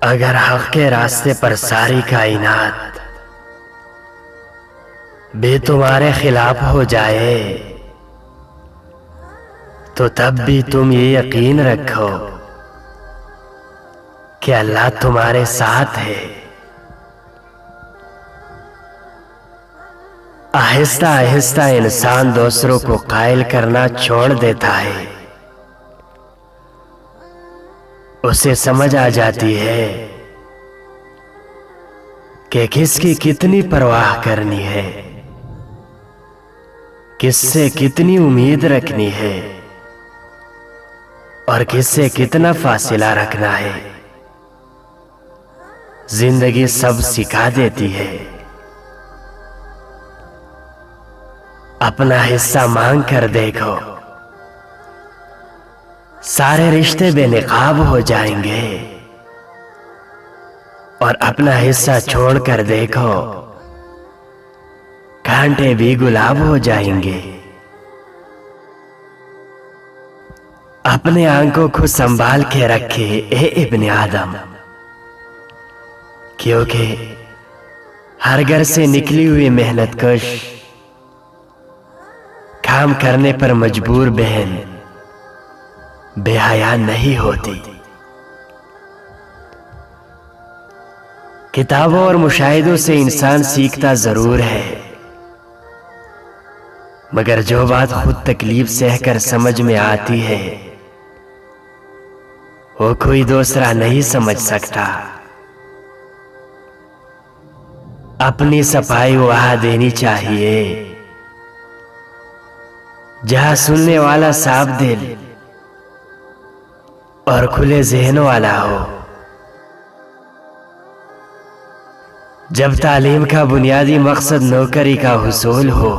अगर हक के रास्ते पर सारी कायनात भी तुम्हारे खिलाफ हो जाए तो तब भी तुम ये यकीन रखो कि अल्लाह तुम्हारे साथ है। आहिस्ता आहिस्ता इंसान दूसरों को कायल करना छोड़ देता है। उसे समझ आ जाती है कि किसकी कितनी परवाह करनी है, किससे कितनी उम्मीद रखनी है और किससे कितना फासिला रखना है। जिंदगी सब सिखा देती है। अपना हिस्सा मांग कर देखो, सारे रिश्ते बेनकाब हो जाएंगे। और अपना हिस्सा छोड़कर देखो, कांटे भी गुलाब हो जाएंगे। अपने आंखों को संभाल के रखे ए इब्ने आदम, क्योंकि हर घर से निकली हुई मेहनत कश काम करने पर मजबूर बहन बेहया नहीं होती। किताबों और मुशाहिदों से इंसान सीखता जरूर है, मगर जो बात खुद तकलीफ सहकर समझ में आती है वो कोई दूसरा नहीं समझ सकता। अपनी सफाई वहां देनी चाहिए जहां सुनने वाला साफ दिल और खुले जहन वाला हो। जब तालीम का बुनियादी मकसद नौकरी का हुसूल हो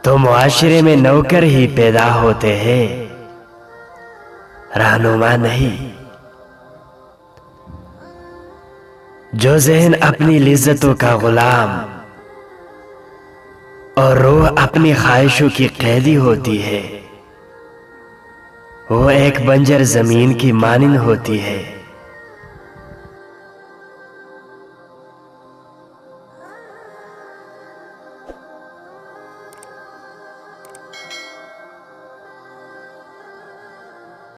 तो मुआशरे में नौकर ही पैदा होते हैं, रहनुमा नहीं। जो जहन अपनी लिज्जतों का गुलाम और रूह अपनी ख्वाहिशों की कैदी होती है, वो एक बंजर जमीन की मानिंद होती है।